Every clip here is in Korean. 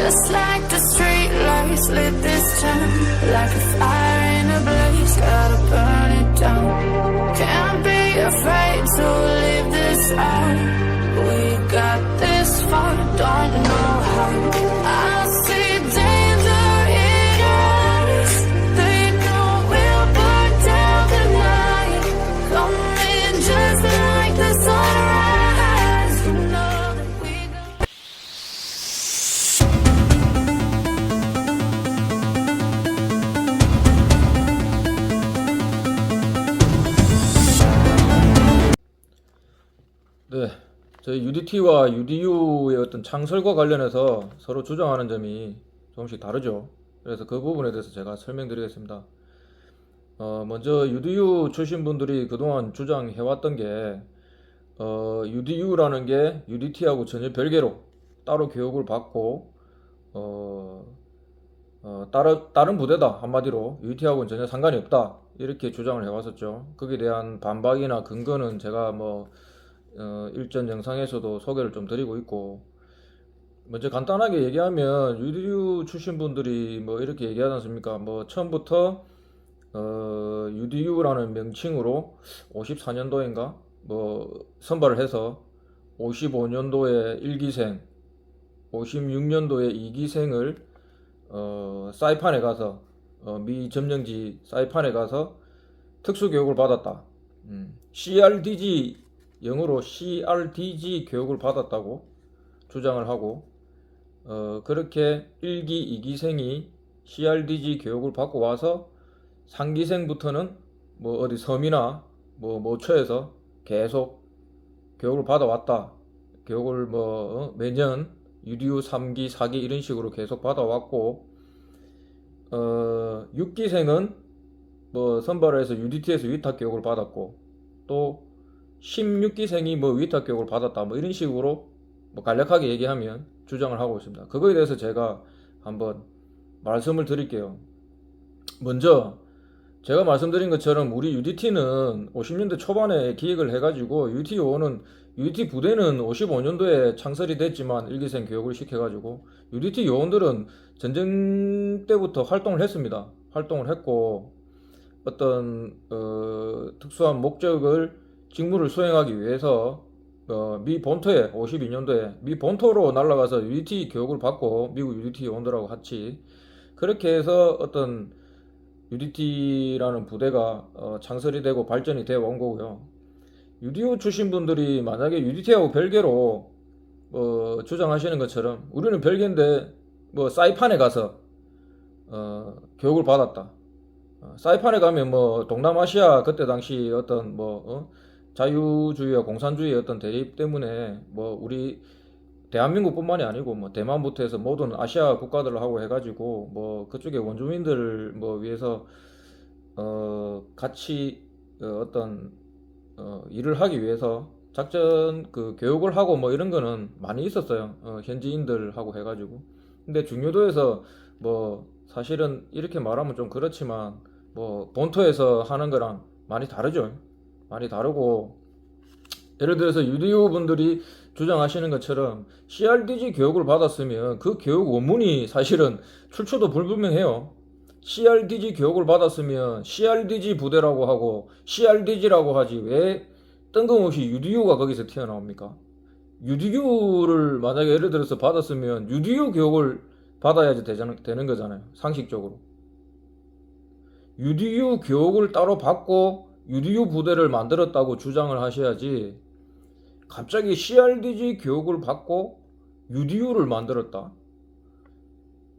Just like the street lights lit this town, like a fire in a blaze, gotta burn it down. Can't be afraid to leave this out. We got this far, don't know how. I see danger in our eyes. They know we'll burn down the night. Coming just like the sunrise. You know that we gon' 네, 저희 UDT와 UDU의 어떤 창설과 관련해서 서로 주장하는 점이 조금씩 다르죠. 그래서 그 부분에 대해서 제가 설명드리겠습니다. 먼저 UDU 출신 분들이 그동안 주장해왔던 게 UDU라는 게 UDT하고 전혀 별개로 따로 교육을 받고 다른 부대다, 한마디로 UDT하고는 전혀 상관이 없다, 이렇게 주장을 해왔었죠. 거기에 대한 반박이나 근거는 제가 일전 영상에서도 소개를 좀 드리고 있고, 먼저 간단하게 얘기하면 UDU 출신 분들이 이렇게 얘기하지 않습니까? 처음부터 UDU라는 명칭으로 54년도인가 선발을 해서 55년도에 1기생, 56년도에 2기생을 사이판에 가서 미 점령지 사이판에 가서 특수교육을 받았다. CRDG, 영어로 CRDG 교육을 받았다고 주장을 하고, 그렇게 1기, 2기생이 CRDG 교육을 받고 와서 3기생부터는 어디 섬이나 모처에서 계속 교육을 받아왔다. 교육을 매년 UDU 3기, 4기 이런 식으로 계속 받아왔고, 6기생은 선발해서 UDT에서 위탁 교육을 받았고, 또 16기생이 위탁 교육을 받았다, 이런 식으로 간략하게 얘기하면 주장을 하고 있습니다. 그거에 대해서 제가 한번 말씀을 드릴게요. 먼저 제가 말씀드린 것처럼 우리 UDT는 50년대 초반에 기획을 해가지고 UDT 부대는 55년도에 창설이 됐지만 1기생 교육을 시켜가지고 UDT 요원들은 전쟁 때부터 활동을 했습니다. 활동을 했고, 어떤 특수한 직무를 수행하기 위해서 미 본토에 52년도에 미 본토로 날아가서 UDT 교육을 받고, 미국 UDT 요원들하고 같이 그렇게 해서 어떤 UDT라는 부대가 창설이 되고 발전이 되어 온 거고요. UDU 출신 분들이 만약에 UDT하고 별개로 주장하시는 것처럼 우리는 별개인데 사이판에 가서 교육을 받았다. 사이판에 가면 동남아시아 그때 당시 어떤 자유주의와 공산주의의 어떤 대립 때문에 우리 대한민국뿐만이 아니고 대만부터 해서 모든 아시아 국가들하고 해가지고 그쪽의 원주민들 위해서 같이 어떤 일을 하기 위해서 작전 교육을 하고 이런 거는 많이 있었어요. 현지인들하고 해가지고. 근데 중요도에서 사실은 이렇게 말하면 좀 그렇지만 본토에서 하는 거랑 많이 다르죠. 많이 다르고, 예를 들어서 UDU 분들이 주장하시는 것처럼 CRDG 교육을 받았으면 그 교육 원문이 사실은 출처도 불분명해요. CRDG 교육을 받았으면 CRDG 부대라고 하고 CRDG라고 하지 왜 뜬금없이 UDU가 거기서 튀어나옵니까? UDU를 만약에 예를 들어서 받았으면 UDU 교육을 받아야지 되는 거잖아요. 상식적으로. UDU 교육을 따로 받고 UDU 부대를 만들었다고 주장을 하셔야지, 갑자기 CRDG 교육을 받고 UDU를 만들었다?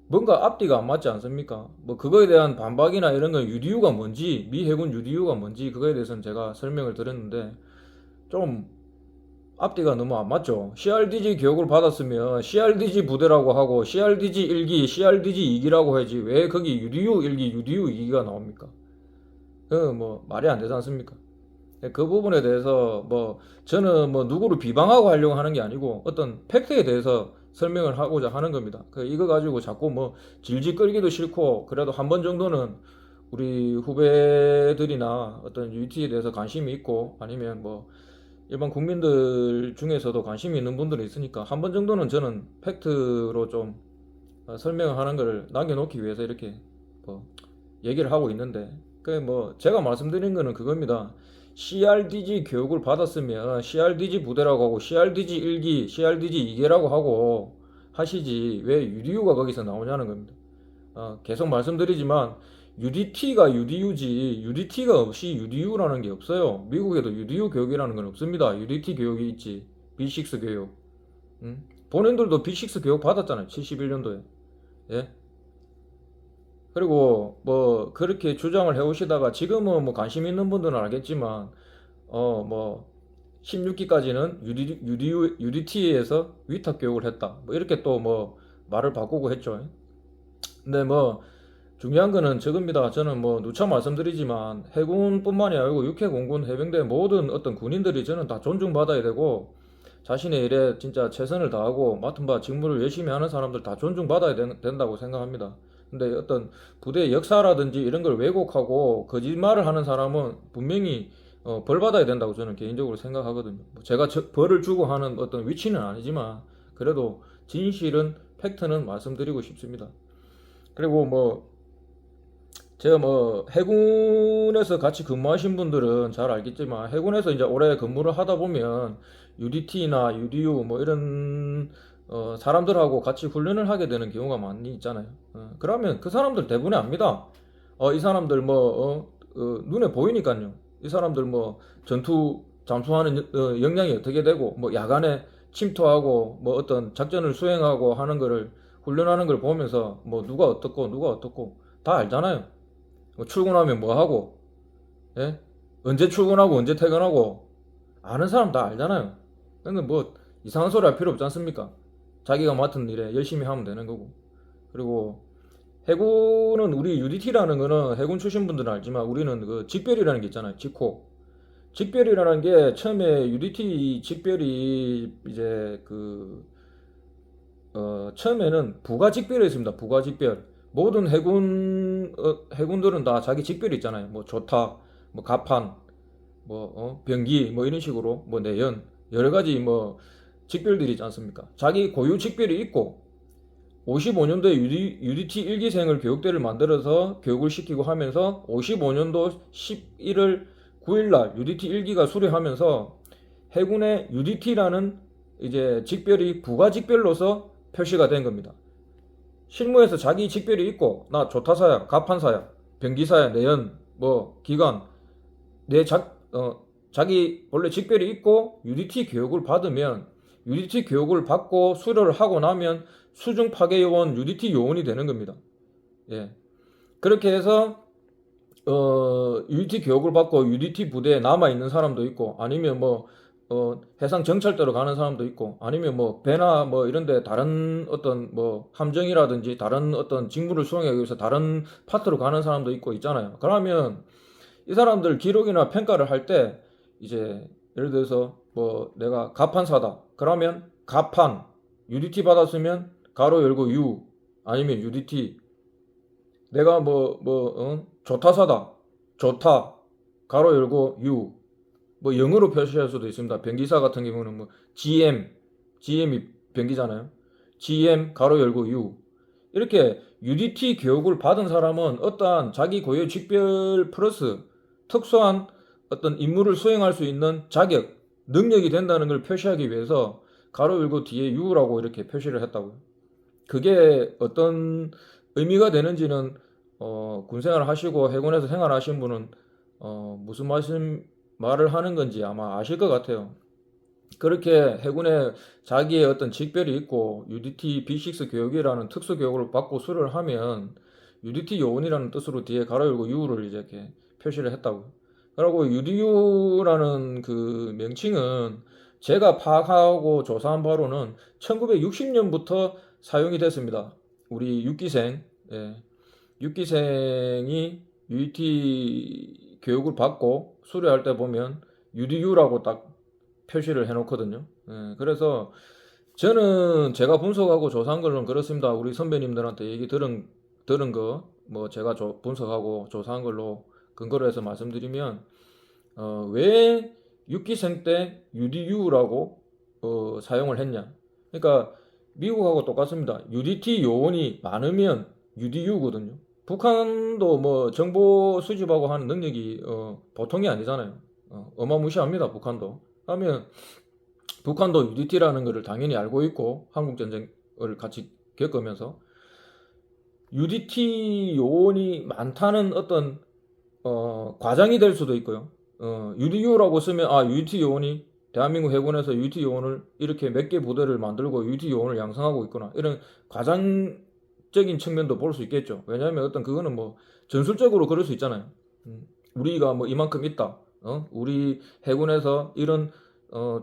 뭔가 앞뒤가 안 맞지 않습니까? 그거에 대한 반박이나 이런 건 UDU가 뭔지, 미 해군 UDU가 뭔지 그거에 대해서는 제가 설명을 드렸는데 좀 앞뒤가 너무 안 맞죠. CRDG 교육을 받았으면 CRDG 부대라고 하고 CRDG 1기, CRDG 2기라고 해야지 왜 거기 UDU 1기, UDU 2기가 나옵니까? 말이 안 되지 않습니까? 그 부분에 대해서 저는 누구를 비방하고 하려고 하는 게 아니고 어떤 팩트에 대해서 설명을 하고자 하는 겁니다. 이거 가지고 자꾸 질질 끌기도 싫고, 그래도 한 번 정도는 우리 후배들이나 어떤 UT에 대해서 관심이 있고, 아니면 일반 국민들 중에서도 관심이 있는 분들이 있으니까 한 번 정도는 저는 팩트로 좀 설명을 하는 걸 남겨놓기 위해서 이렇게 뭐 얘기를 하고 있는데, 그 뭐 제가 말씀드린 거는 그겁니다. CRDG 교육을 받았으면 CRDG 부대라고 하고 CRDG 1기, CRDG 2개라고 하고 하시지 왜 UDU가 거기서 나오냐는 겁니다. 계속 말씀드리지만 UDT가 UDU지 UDT가 없이 UDU라는 게 없어요. 미국에도 UDU 교육이라는 건 없습니다. UDT 교육이 있지. B6 교육. 본인들도 B6 교육 받았잖아요. 71년도에. 예? 그리고 뭐 그렇게 주장을 해오시다가 지금은 뭐 관심 있는 분들은 알겠지만 뭐 16기까지는 UDT에서 위탁 교육을 했다. 뭐 이렇게 또 뭐 말을 바꾸고 했죠. 근데 뭐 중요한 거는 저겁니다. 저는 뭐 누차 말씀드리지만 해군뿐만이 아니고 육해, 공군, 해병대 모든 어떤 군인들이 저는 다 존중받아야 되고 자신의 일에 진짜 최선을 다하고 맡은 바 직무를 열심히 하는 사람들 다 존중받아야 된다고 생각합니다. 근데 어떤 부대의 역사라든지 이런 걸 왜곡하고 거짓말을 하는 사람은 분명히 벌 받아야 된다고 저는 개인적으로 생각하거든요. 뭐 제가 벌을 주고 하는 어떤 위치는 아니지만 그래도 진실은 팩트는 말씀드리고 싶습니다. 그리고 뭐 제가 뭐 해군에서 같이 근무하신 분들은 잘 알겠지만 해군에서 이제 오래 근무를 하다 보면 UDT나 UDU 뭐 이런 사람들하고 같이 훈련을 하게 되는 경우가 많이 있잖아요. 그러면 그 사람들 대부분이 압니다. 이 사람들 뭐 눈에 보이니까요. 이 사람들 뭐 전투 잠수하는 역량이 어떻게 되고 뭐 야간에 침투하고 뭐 어떤 작전을 수행하고 하는 거를 훈련하는 걸 보면서 뭐 누가 어떻고 다 알잖아요. 뭐 출근하면 뭐 하고, 예? 언제 출근하고 언제 퇴근하고 아는 사람 다 알잖아요. 근데 뭐 이상한 소리 할 필요 없지 않습니까? 자기가 맡은 일에 열심히 하면 되는 거고. 그리고 해군은 우리 UDT라는 거는 해군 출신 분들은 알지만 우리는 그 직별이라는 게 있잖아요. 직호. 직별이라는 게 처음에 UDT 직별이 이제 처음에는 부가 직별이었습니다. 부가 직별. 모든 해군들은 다 자기 직별이 있잖아요. 뭐 조타, 뭐 가판, 뭐 병기, 뭐 이런 식으로 뭐 내연 여러 가지 뭐 직별들이 있지 않습니까? 자기 고유 직별이 있고 55년도에 UDT 1기생을 교육대를 만들어서 교육을 시키고 하면서 55년도 11월 9일날 UDT 1기가 수료하면서 해군의 UDT라는 이제 직별이 부가 직별로서 표시가 된 겁니다. 실무에서 자기 직별이 있고 나 조타사야, 가판사야, 병기사야, 내연, 뭐 기관 자기 원래 직별이 있고 UDT 교육을 받으면 UDT 교육을 받고 수료를 하고 나면 수중 파괴 요원 UDT 요원이 되는 겁니다. 예. 그렇게 해서 UDT 교육을 받고 UDT 부대에 남아 있는 사람도 있고 아니면 뭐 해상 정찰대로 가는 사람도 있고 아니면 뭐 배나 뭐 이런데 다른 어떤 뭐 함정이라든지 다른 어떤 직무를 수행하기 위해서 다른 파트로 가는 사람도 있고 있잖아요. 그러면 이 사람들 기록이나 평가를 할 때 이제 예를 들어서 뭐 내가 가판사다. 그러면 가판 UDT 받았으면 가로 열고 U 아니면 UDT 내가 조타사다. 조타 가로 열고 U 뭐 영어로 표시할 수도 있습니다. 변기사 같은 경우는 뭐 GM이 변기잖아요. GM 가로 열고 U 이렇게 UDT 교육을 받은 사람은 어떠한 자기 고유 직별 플러스 특수한 어떤 임무를 수행할 수 있는 자격, 능력이 된다는 걸 표시하기 위해서 가로 열고 뒤에 U라고 이렇게 표시를 했다고요. 그게 어떤 의미가 되는지는 군생활 하시고 해군에서 생활하신 분은 무슨 말을 하는 건지 아마 아실 것 같아요. 그렇게 해군에 자기의 어떤 직별이 있고 UDT B6 교육이라는 특수 교육을 받고 수료를 하면 UDT 요원이라는 뜻으로 뒤에 가로 열고 U를 이렇게 표시를 했다고요. 그리고 UDU라는 그 명칭은 제가 파악하고 조사한 바로는 1960년부터 사용이 됐습니다. 우리 6기생, 6기생이 UDT 교육을 받고 수료할 때 보면 UDU라고 딱 표시를 해놓거든요. 그래서 저는 제가 분석하고 조사한 걸로는 그렇습니다. 우리 선배님들한테 얘기 들은 거, 뭐 제가 분석하고 조사한 걸로 근거로 해서 말씀드리면, 왜 6기생 때 UDU라고 사용을 했냐. 그러니까 미국하고 똑같습니다. UDT 요원이 많으면 UDU거든요. 북한도 뭐 정보 수집하고 하는 능력이 보통이 아니잖아요. 어마무시합니다. 북한도. 하면 북한도 UDT라는 것을 당연히 알고 있고 한국전쟁을 같이 겪으면서 UDT 요원이 많다는 어떤 과장이 될 수도 있고요. UDU라고 쓰면 UDT 요원이 대한민국 해군에서 UDT 요원을 이렇게 몇 개 부대를 만들고 UDT 요원을 양성하고 있구나. 이런 과장적인 측면도 볼 수 있겠죠. 왜냐하면 어떤 그거는 뭐 전술적으로 그럴 수 있잖아요. 우리가 뭐 이만큼 있다. 우리 해군에서 이런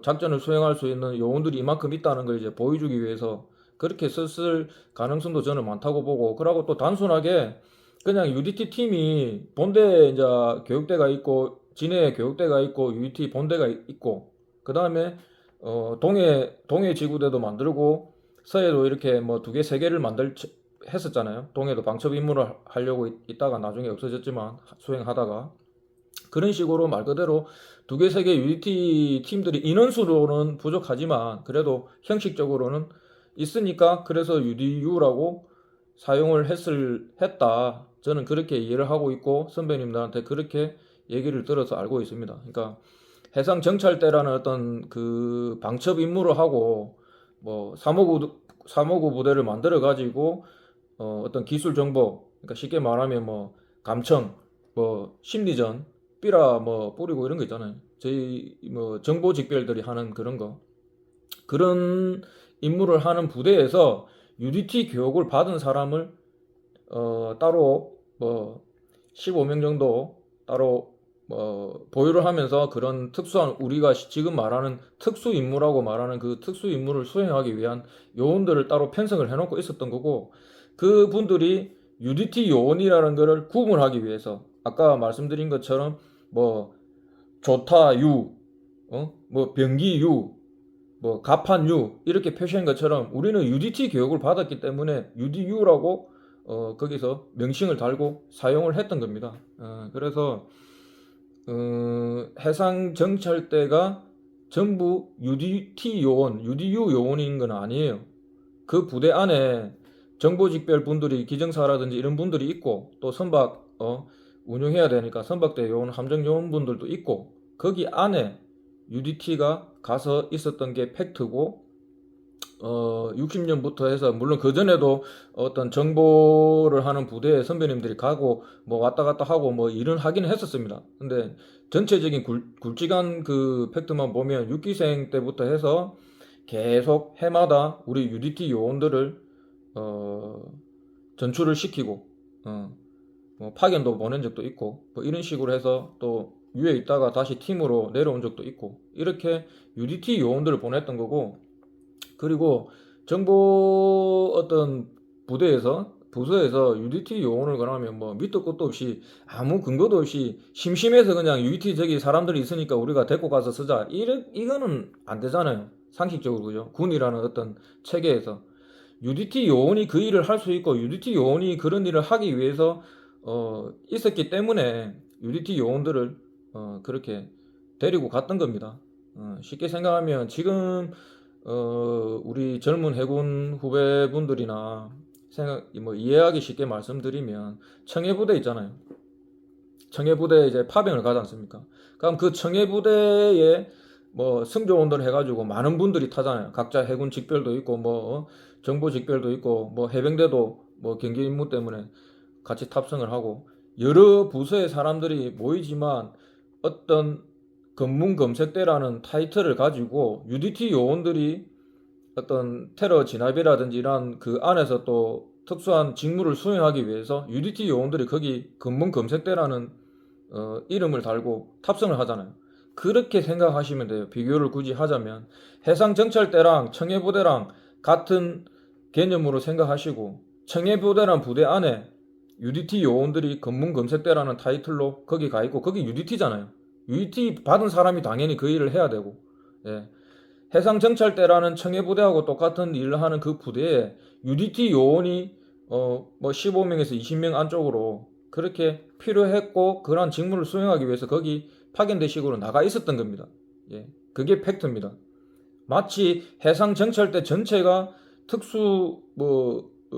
작전을 수행할 수 있는 요원들이 이만큼 있다는 걸 이제 보여주기 위해서 그렇게 썼을 가능성도 저는 많다고 보고, 그러고 또 단순하게 그냥 UDT 팀이 본대에 이제 교육대가 있고 진해에 교육대가 있고 UDT 본대가 있고 그 다음에 동해 지구대도 만들고 서해도 이렇게 뭐 2개, 3개를 했었잖아요. 동해도 방첩 임무를 하려고 있다가 나중에 없어졌지만 수행하다가 그런 식으로 말 그대로 2개, 3개 UDT 팀들이 인원수로는 부족하지만 그래도 형식적으로는 있으니까 그래서 UDU라고 사용을 했다. 저는 그렇게 이해를 하고 있고 선배님들한테 그렇게 얘기를 들어서 알고 있습니다. 그러니까 해상 정찰대라는 어떤 그 방첩 임무를 하고 뭐 359 부대를 만들어 가지고 어떤 기술 정보, 그러니까 쉽게 말하면 뭐 감청, 뭐 심리전, 삐라 뭐 뿌리고 이런 거 있잖아요. 저희 뭐 정보 직별들이 하는 그런 거, 그런 임무를 하는 부대에서 UDT 교육을 받은 사람을 따로 뭐 15명 정도 따로 보유를 하면서 그런 특수한 우리가 지금 말하는 특수 임무라고 말하는 그 특수 임무를 수행하기 위한 요원들을 따로 편성을 해놓고 있었던 거고, 그 분들이 UDT 요원이라는 것을 구분하기 위해서 아까 말씀드린 것처럼 뭐 조타유, 뭐 병기유, 뭐 가판유 이렇게 표시한 것처럼 우리는 UDT 교육을 받았기 때문에 UDU라고 거기서 명칭을 달고 사용을 했던 겁니다. 그래서 해상 정찰대가 전부 UDT 요원, UDU 요원인 건 아니에요. 그 부대 안에 정보직별 분들이 기정사라든지 이런 분들이 있고 또 선박 운영해야 되니까 선박대 요원, 함정 요원 분들도 있고 거기 안에 UDT가 가서 있었던 게 팩트고 60년부터 해서 물론 그 전에도 어떤 정보를 하는 부대에 선배님들이 가고 뭐 왔다 갔다 하고 뭐 일은 하기는 했었습니다. 근데 전체적인 굵직한 그 팩트만 보면 6기생 때부터 해서 계속 해마다 우리 UDT 요원들을 전출을 시키고 뭐 파견도 보낸 적도 있고 뭐 이런 식으로 해서 또 위에 있다가 다시 팀으로 내려온 적도 있고 이렇게 UDT 요원들을 보냈던 거고, 그리고 정보 어떤 부서에서 UDT 요원을 그러면 뭐 밑도 끝도 없이 아무 근거도 없이 심심해서 그냥 UDT 저기 사람들이 있으니까 우리가 데리고 가서 쓰자, 이거는 안 되잖아요. 상식적으로. 그죠? 군이라는 어떤 체계에서 UDT 요원이 그 일을 할 수 있고 UDT 요원이 그런 일을 하기 위해서 있었기 때문에 UDT 요원들을 그렇게 데리고 갔던 겁니다. 쉽게 생각하면 지금 우리 젊은 해군 후배분들이나 뭐 이해하기 쉽게 말씀드리면 청해부대 있잖아요. 청해부대에 이제 파병을 가지 않습니까? 그럼 그 청해부대에 뭐 승조원들 해가지고 많은 분들이 타잖아요. 각자 해군 직별도 있고 뭐 정보 직별도 있고 뭐 해병대도 뭐 경기 임무 때문에 같이 탑승을 하고 여러 부서의 사람들이 모이지만 어떤 검문검색대라는 타이틀을 가지고 UDT 요원들이 어떤 테러 진압이라든지 이런 그 안에서 또 특수한 직무를 수행하기 위해서 UDT 요원들이 거기 검문검색대라는 이름을 달고 탑승을 하잖아요. 그렇게 생각하시면 돼요. 비교를 굳이 하자면 해상정찰대랑 청해부대랑 같은 개념으로 생각하시고, 청해부대란 부대 안에 UDT 요원들이 검문검색대라는 타이틀로 거기 가 있고 거기 UDT잖아요. UDT 받은 사람이 당연히 그 일을 해야 되고, 예. 해상정찰대라는 청해부대하고 똑같은 일을 하는 그 부대에 UDT 요원이 뭐 15명에서 20명 안쪽으로 그렇게 필요했고 그러한 직무를 수행하기 위해서 거기 파견대식으로 나가 있었던 겁니다. 예. 그게 팩트입니다. 마치 해상정찰대 전체가 특수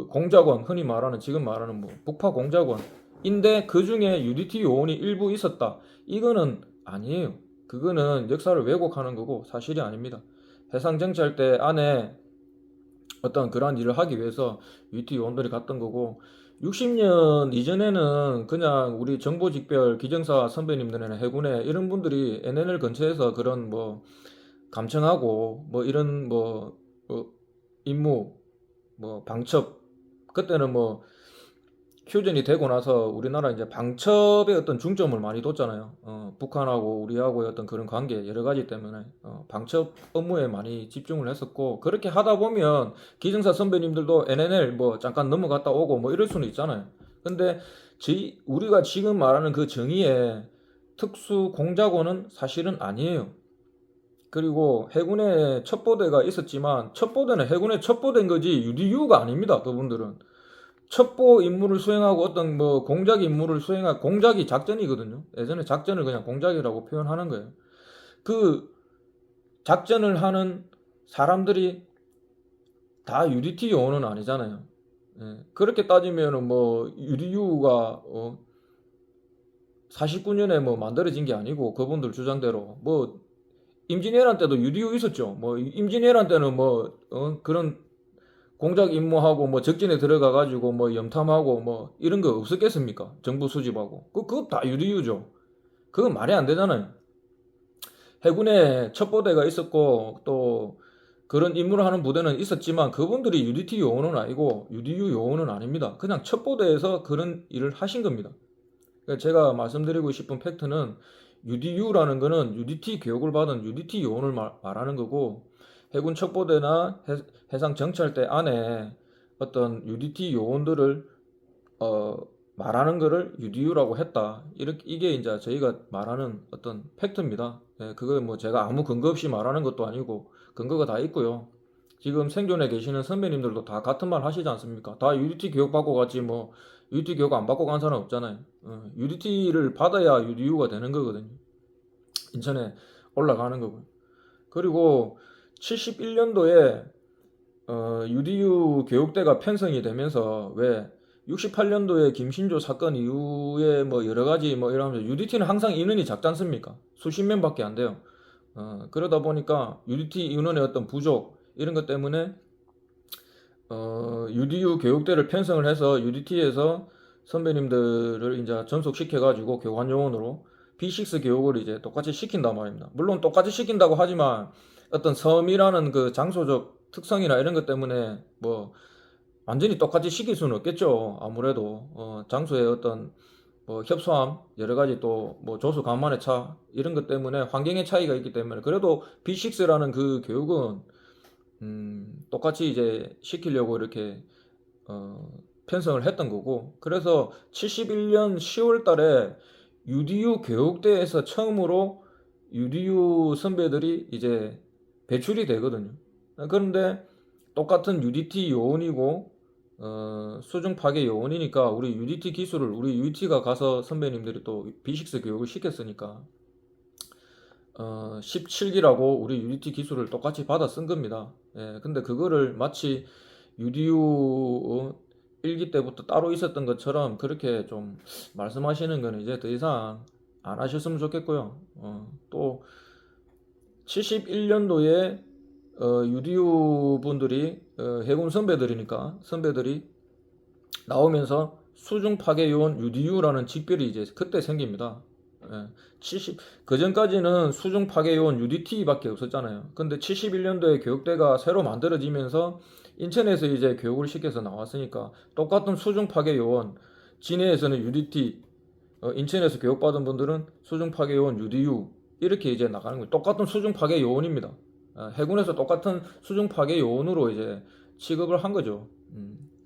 공작원, 흔히 말하는 지금 말하는 북파 공작원인데 그 중에 UDT 요원이 일부 있었다. 이거는 아니에요. 그거는 역사를 왜곡하는 거고 사실이 아닙니다. 해상정찰대 안에 어떤 그러한 일을 하기 위해서 UDT 요원들이 갔던 거고 60년 이전에는 그냥 우리 정보직별 기정사 선배님들이나 해군에 이런 분들이 NNL 근처에서 그런 감청하고 이런 임무 방첩 그때는 휴전이 되고 나서 우리나라 이제 방첩의 어떤 중점을 많이 뒀잖아요. 북한하고 우리하고의 어떤 그런 관계 여러 가지 때문에 방첩 업무에 많이 집중을 했었고 그렇게 하다 보면 기정사 선배님들도 NNL 잠깐 넘어갔다 오고 이럴 수는 있잖아요. 근데 우리가 지금 말하는 그 정의의 특수 공작원은 사실은 아니에요. 그리고 해군에 첩보대가 있었지만 첩보대는 해군의 첩보대인 거지 UDU가 아닙니다. 그분들은 첩보 임무를 수행하고 어떤 공작 임무를 수행할 공작이 작전이거든요. 예전에 작전을 그냥 공작이라고 표현하는 거예요. 그 작전을 하는 사람들이 다 UDT 요원은 아니잖아요. 예, 그렇게 따지면은 UDU가 49년에 만들어진 게 아니고 그분들 주장대로 임진왜란 때도 UDU 있었죠. 임진왜란 때는 그런 공작 임무하고 적진에 들어가 가지고 염탐하고 이런 거 없었겠습니까? 정보 수집하고 그거 다 UDU죠. 그건 말이 안 되잖아요. 해군에 첩보대가 있었고 또 그런 임무를 하는 부대는 있었지만 그분들이 UDT 요원은 아니고 UDU 요원은 아닙니다. 그냥 첩보대에서 그런 일을 하신 겁니다. 그러니까 제가 말씀드리고 싶은 팩트는 UDU라는 거는 UDT 교육을 받은 UDT 요원을 말하는 거고 해군 첩보대나 해상 정찰대 안에 어떤 UDT 요원들을 말하는 거를 UDU라고 했다. 이게 이제 저희가 말하는 어떤 팩트입니다. 예, 그거 제가 아무 근거 없이 말하는 것도 아니고 근거가 다 있고요. 지금 생존에 계시는 선배님들도 다 같은 말 하시지 않습니까? 다 UDT 교육 받고 갔지 UDT 교육 안 받고 간 사람 없잖아요. UDT를 받아야 UDU가 되는 거거든요. 인천에 올라가는 거고요. 그리고 71년도에 UDU 교육대가 편성이 되면서 왜 68년도에 김신조 사건 이후에 여러 가지 이러면서 UDT는 항상 인원이 작지 않습니까? 수십 명밖에 안 돼요. 그러다 보니까 UDT 인원의 어떤 부족 이런 것 때문에 UDU 교육대를 편성을 해서 UDT에서 선배님들을 이제 전속시켜가지고 교관 요원으로 B6 교육을 이제 똑같이 시킨단 말입니다. 물론 똑같이 시킨다고 하지만 어떤 섬이라는 그 장소적 특성이나 이런 것 때문에 완전히 똑같이 시킬 수는 없겠죠. 아무래도 장소의 어떤 협소함 여러 가지 또 조수 간만의 차 이런 것 때문에 환경의 차이가 있기 때문에 그래도 B6라는 그 교육은 똑같이 이제 시키려고 이렇게 편성을 했던 거고 그래서 71년 10월 달에 UDU 교육대에서 처음으로 UDU 선배들이 이제 배출이 되거든요. 그런데 똑같은 UDT 요원이고 수중 파괴 요원이니까 우리 UDT 기술을 우리 UDT가 가서 선배님들이 또 B6 교육을 시켰으니까 17기라고 우리 UDT 기술을 똑같이 받아 쓴 겁니다. 예, 근데 그거를 마치 UDU 1기 때부터 따로 있었던 것처럼 그렇게 좀 말씀하시는 거는 이제 더 이상 안 하셨으면 좋겠고요. 또 71년도에 UDU 분들이 해군 선배들이니까 선배들이 나오면서 수중 파괴 요원 UDU라는 직별이 이제 그때 생깁니다. 예, 그 전까지는 수중 파괴 요원 UDT밖에 없었잖아요. 근데 71년도에 교육대가 새로 만들어지면서 인천에서 이제 교육을 시켜서 나왔으니까 똑같은 수중 파괴 요원 진해에서는 UDT 인천에서 교육받은 분들은 수중 파괴 요원 UDU 이렇게 이제 나가는 거예요. 똑같은 수중 파괴 요원입니다. 해군에서 똑같은 수중 파괴 요원으로 이제 취급을 한 거죠.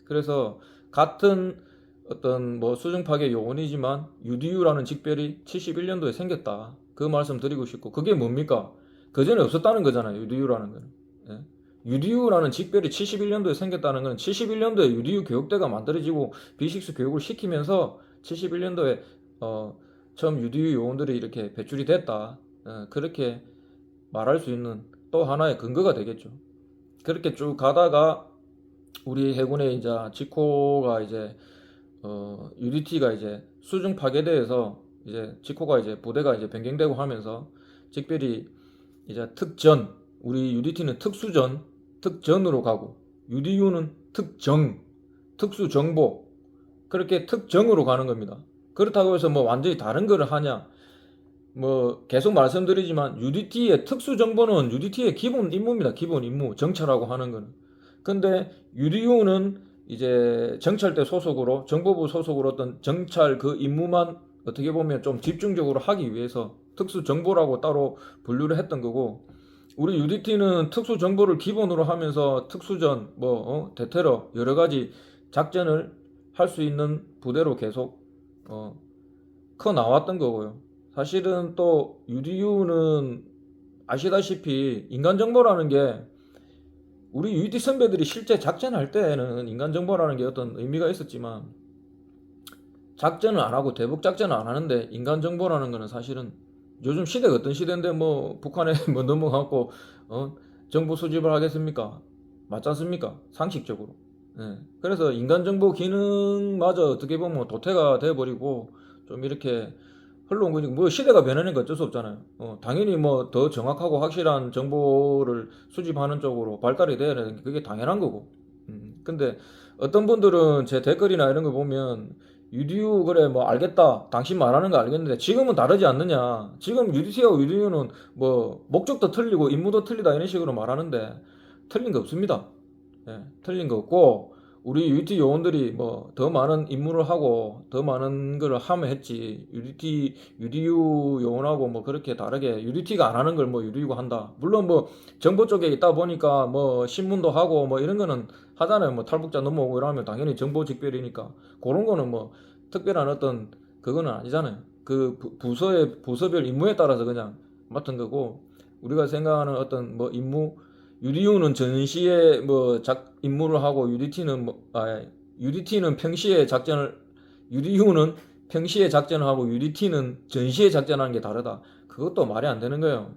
그래서 같은 어떤 수중 파괴 요원이지만 UDU라는 직별이 71년도에 생겼다. 그 말씀 드리고 싶고 그게 뭡니까? 그 전에 없었다는 거잖아요. UDU라는 거는. 예? UDU라는 직별이 71년도에 생겼다는 건 71년도에 UDU 교육대가 만들어지고 B6 교육을 시키면서 71년도에 처음 UDU 요원들이 이렇게 배출이 됐다. 그렇게 말할 수 있는 또 하나의 근거가 되겠죠. 그렇게 쭉 가다가 우리 해군의 이제 지코가 이제 UDT가 이제 수중 파괴대에서 이제 지코가 이제 부대가 이제 변경되고 하면서 직별히 이제 특전, 우리 UDT는 특수전, 특전으로 가고 UDU는 특정, 특수정보, 그렇게 특정으로 가는 겁니다. 그렇다고 해서 뭐 완전히 다른 거를 하냐? 뭐 계속 말씀드리지만 UDT의 특수정보는 UDT의 기본 임무입니다. 기본 임무, 정찰하고 하는 거는. 근데 UDU는 이제 정찰대 소속으로, 정보부 소속으로 어떤 정찰 그 임무만 어떻게 보면 좀 집중적으로 하기 위해서 특수정보라고 따로 분류를 했던 거고, 우리 UDT는 특수정보를 기본으로 하면서 특수전, 대테러 여러 가지 작전을 할 수 있는 부대로 계속 커 나왔던 거고요. 사실은 또 UDU는 아시다시피 인간정보라는 게 우리 UDT 선배들이 실제 작전할 때는 인간정보라는 게 어떤 의미가 있었지만 작전을 안 하고 대북 작전을 안 하는데 인간정보라는 거는 사실은 요즘 시대가 어떤 시대인데 뭐 북한에 뭐 넘어가고 정보 수집을 하겠습니까? 맞지 않습니까? 상식적으로. 예. 그래서 인간정보 기능마저 어떻게 보면 도태가 돼버리고 좀 이렇게 흘러온 거지. 뭐 시대가 변하니까 어쩔 수 없잖아요. 당연히 뭐 더 정확하고 확실한 정보를 수집하는 쪽으로 발달이 돼야 되는 게 그게 당연한 거고. 근데 어떤 분들은 제 댓글이나 이런 거 보면 UDU 그래 뭐 알겠다. 당신 말하는 거 알겠는데 지금은 다르지 않느냐. 지금 UDT하고 UDU는 뭐 목적도 틀리고 임무도 틀리다 이런 식으로 말하는데 틀린 거 없습니다. 예, 틀린 거 없고 우리 UDT 요원들이 뭐 더 많은 임무를 하고 더 많은 걸 하면 했지 UDT, UDU 요원하고 뭐 그렇게 다르게 UDT가 안 하는 걸 뭐 UDU가 한다. 물론 뭐 정보 쪽에 있다 보니까 뭐 신문도 하고 뭐 이런 거는 하잖아요. 뭐 탈북자 넘어오고 이러면 당연히 정보 직별이니까 그런 거는 뭐 특별한 어떤 그거는 아니잖아요. 그 부서별 임무에 따라서 그냥 맡은 거고 우리가 생각하는 어떤 뭐 임무 UDU는 전시에 뭐 임무를 하고 UDT는 평시에 작전을 UDU는 평시에 작전을 하고 UDT는 전시에 작전하는 게 다르다. 그것도 말이 안 되는 거예요.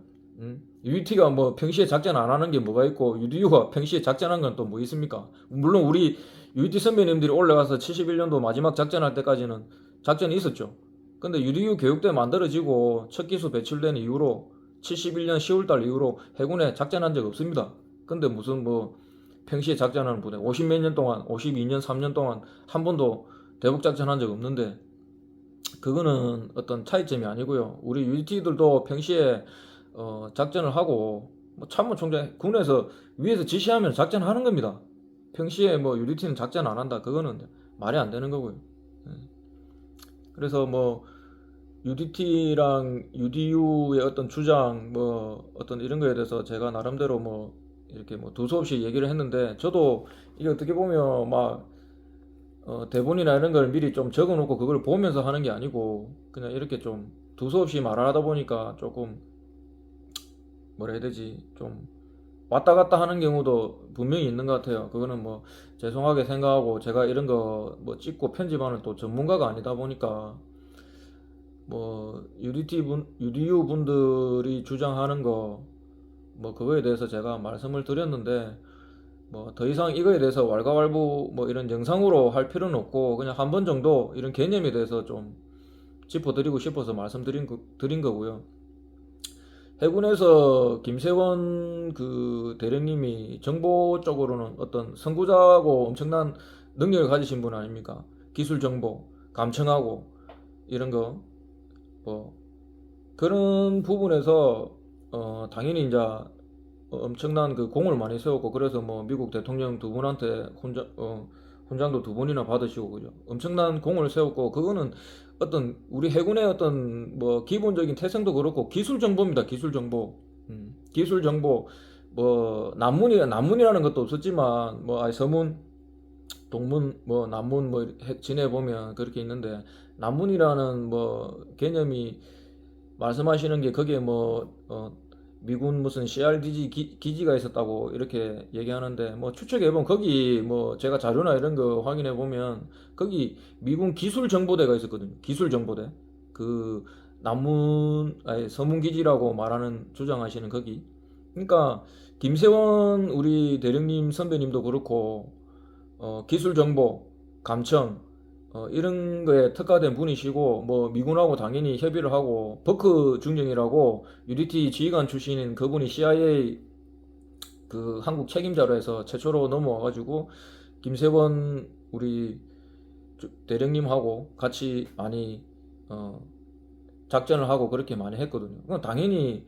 UDT가 뭐 평시에 작전 안 하는 게 뭐가 있고 UDU가 평시에 작전한 건 또 뭐 있습니까? 물론 우리 UDT 선배님들이 올라가서 71년도 마지막 작전할 때까지는 작전이 있었죠. 근데 UDU 교육대 만들어지고 첫 기수 배출된 이후로 71년 10월달 이후로 해군에 작전한 적 없습니다. 근데 무슨 뭐 평시에 작전하는 부대 50 몇 년 동안 52년 3년 동안 한 번도 대북 작전한 적 없는데 그거는 어떤 차이점이 아니고요. 우리 UDT들도 평시에 작전을 하고 뭐 참모총장 군에서 위에서 지시하면 작전하는 겁니다. 평시에 뭐 UDT는 작전 안 한다. 그거는 말이 안 되는 거고요. 예. 그래서 뭐 UDT랑 UDU의 어떤 주장 뭐 어떤 이런 거에 대해서 제가 나름대로 뭐 이렇게 뭐 두서없이 얘기를 했는데 저도 이게 어떻게 보면 막 대본이나 이런 걸 미리 좀 적어 놓고 그걸 보면서 하는 게 아니고 그냥 이렇게 좀 두서없이 말하다 보니까 조금 뭐라 해야 되지 좀 왔다 갔다 하는 경우도 분명히 있는 것 같아요. 그거는 뭐 죄송하게 생각하고 제가 이런 거 뭐 찍고 편집하는 또 전문가가 아니다 보니까 뭐 UDU 분들이 주장하는 거 뭐 그거에 대해서 제가 말씀을 드렸는데 뭐 더 이상 이거에 대해서 왈가왈부 뭐 이런 영상으로 할 필요는 없고 그냥 한 번 정도 이런 개념에 대해서 좀 짚어드리고 싶어서 드린 거고요. 해군에서 김세원 그 대령님이 정보 쪽으로는 어떤 선구자고 엄청난 능력을 가지신 분 아닙니까? 기술 정보, 감청하고 이런 거 뭐 그런 부분에서 당연히 이제 엄청난 그 공을 많이 세웠고 그래서 뭐 미국 대통령 두 분한테 훈장도 두 번이나 받으시고 그죠. 엄청난 공을 세웠고 그거는 어떤 우리 해군의 어떤 뭐 기본적인 태생도 그렇고 기술 정보입니다. 기술 정보. 기술 정보 뭐 난문이라는 것도 없었지만 뭐 서문 동문 뭐 남문 뭐 지내 보면 그렇게 있는데 난문이라는 뭐 개념이 말씀하시는 게 거기에 뭐 미군 무슨 CRDG 기지가 있었다고 이렇게 얘기하는데 뭐 추측해보면 거기 뭐 제가 자료나 이런 거 확인해보면 거기 미군 기술정보대가 있었거든요. 기술정보대 그 서문기지라고 말하는 주장하시는 거기. 그러니까 김세원 우리 대령님 선배님도 그렇고 기술 정보, 감청 이런 거에 특화된 분이시고 뭐 미군하고 당연히 협의를 하고 버크 중령이라고 UDT 지휘관 출신인 그분이 CIA 그 한국 책임자로 해서 최초로 넘어와가지고 김세원 우리 대령님하고 같이 많이 작전을 하고 그렇게 많이 했거든요. 그건 당연히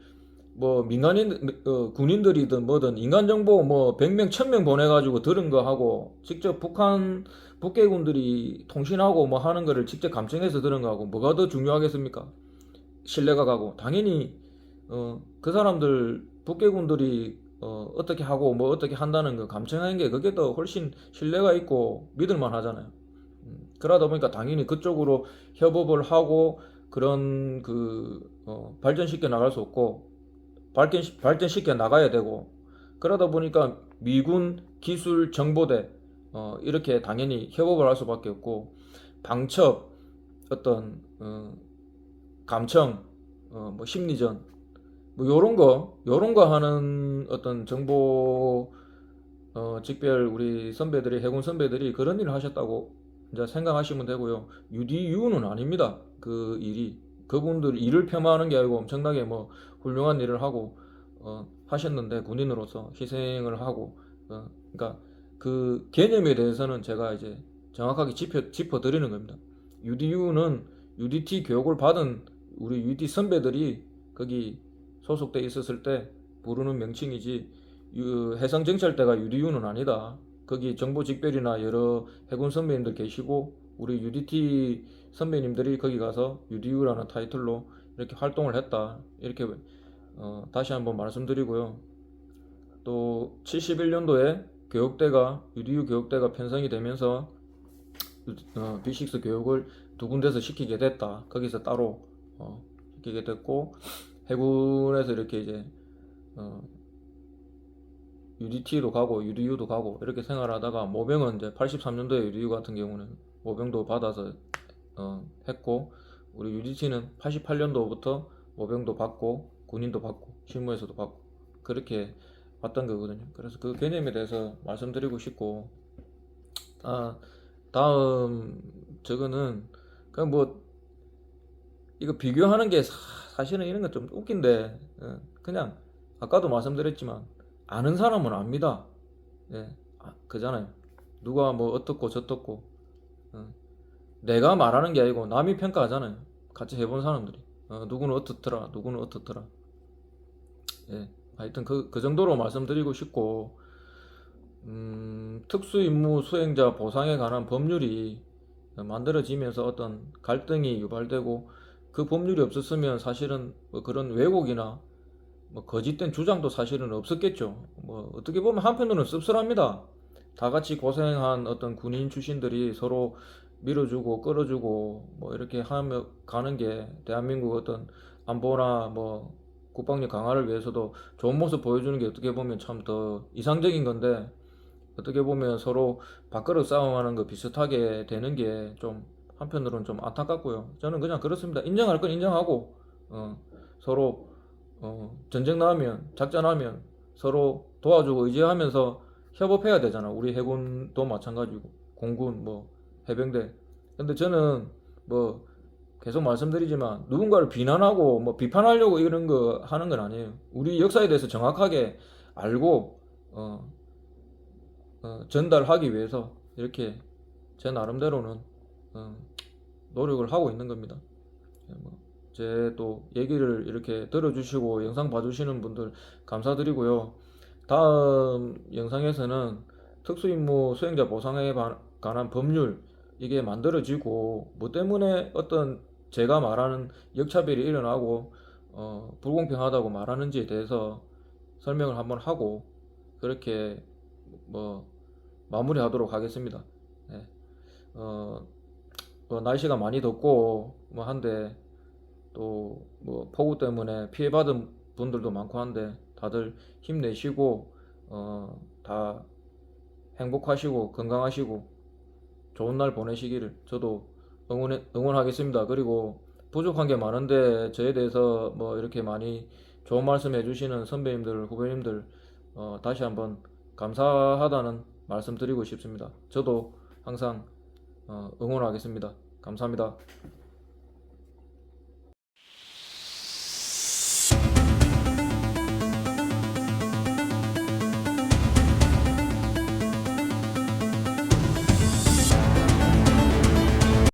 뭐 민간인 군인들이든 뭐든 인간 정보 뭐 100명 1000명 보내가지고 들은 거 하고 직접 북한 북괴군들이 통신하고 뭐 하는 거를 직접 감청해서 들은 거 하고 뭐가 더 중요하겠습니까? 신뢰가 가고 당연히 그 사람들 북괴군들이 어떻게 하고 뭐 어떻게 한다는 거 감청하는 게 그게 더 훨씬 신뢰가 있고 믿을만 하잖아요. 그러다 보니까 당연히 그쪽으로 협업을 하고 그런 발전시켜 나갈 수 없고 발전시켜 나가야 되고 그러다 보니까 미군 기술 정보대 이렇게 당연히 협업을 할 수밖에 없고 방첩 어떤 감청 뭐 심리전 뭐 요런 거 하는 어떤 정보 직별 우리 선배들이 해군 선배들이 그런 일을 하셨다고 이제 생각하시면 되고요. UDU는 아닙니다. 그 일이 그분들 일을 폄하하는 게 아니고 엄청나게 뭐 훌륭한 일을 하고 하셨는데 군인으로서 희생을 하고 그러니까 그 개념에 대해서는 제가 이제 정확하게 짚어 드리는 겁니다. UDU는 UDT 교육을 받은 우리 UDT 선배들이 거기 소속돼 있었을 때 부르는 명칭이지 해상정찰대가 UDU는 아니다. 거기 정보직별이나 여러 해군 선배님들 계시고 우리 UDT 선배님들이 거기 가서 UDU라는 타이틀로 이렇게 활동을 했다. 이렇게 다시 한번 말씀드리고요. 또 71년도에 교육대가 UDU 교육대가 편성이 되면서 B6 교육을 두 군데서 시키게 됐다. 거기서 따로 시키게 됐고 해군에서 이렇게 이제 UDT도 가고 UDU도 가고 이렇게 생활하다가 모병은 이제 83년도에 UDU 같은 경우는 모병도 받아서 했고 우리 UDT는 88년도부터 모병도 받고 군인도 받고 실무에서도 받고 그렇게 왔던 거거든요. 그래서 그 개념에 대해서 말씀드리고 싶고 다음 저거는 그냥 뭐 이거 비교하는 게 사실은 이런 건 좀 웃긴데 그냥 아까도 말씀드렸지만 아는 사람은 압니다. 예, 그잖아요. 누가 뭐 어떻고 저떻고 내가 말하는 게 아니고 남이 평가하잖아요. 같이 해본 사람들이 누구는 어떻더라 누구는 어떻더라. 예, 하여튼 그 정도로 말씀드리고 싶고 특수임무 수행자 보상에 관한 법률이 만들어지면서 어떤 갈등이 유발되고 그 법률이 없었으면 사실은 뭐 그런 왜곡이나 뭐 거짓된 주장도 사실은 없었겠죠. 뭐 어떻게 보면 한편으로는 씁쓸합니다. 다 같이 고생한 어떤 군인 출신들이 서로 밀어주고 끌어주고 뭐 이렇게 하며 가는 게 대한민국 어떤 안보나 뭐 국방력 강화를 위해서도 좋은 모습 보여주는 게 어떻게 보면 참 더 이상적인 건데 어떻게 보면 서로 밥그릇 싸움하는 거 비슷하게 되는 게 좀 한편으로는 좀 안타깝고요. 저는 그냥 그렇습니다. 인정할 건 인정하고 서로 전쟁 나면 작전하면 서로 도와주고 의지하면서 협업해야 되잖아. 우리 해군도 마찬가지고 공군 뭐 해병대. 근데 저는 뭐 계속 말씀드리지만 누군가를 비난하고 뭐 비판하려고 이런 거 하는 건 아니에요. 우리 역사에 대해서 정확하게 알고 전달하기 위해서 이렇게 제 나름대로는 노력을 하고 있는 겁니다. 제 또 얘기를 이렇게 들어주시고 영상 봐주시는 분들 감사드리고요. 다음 영상에서는 특수임무 수행자 보상에 관한 법률 이게 만들어지고 뭐 때문에 어떤 제가 말하는 역차별이 일어나고 불공평하다고 말하는지에 대해서 설명을 한번 하고 그렇게 뭐 마무리하도록 하겠습니다. 네. 날씨가 많이 덥고 뭐 한데 또 뭐 폭우 때문에 피해받은 분들도 많고 한데 다들 힘내시고 다 행복하시고 건강하시고 좋은 날 보내시기를 저도 응원하겠습니다. 그리고 부족한 게 많은데 저에 대해서 뭐 이렇게 많이 좋은 말씀 해주시는 선배님들 후배님들 다시 한번 감사하다는 말씀드리고 싶습니다. 저도 항상 응원하겠습니다. 감사합니다.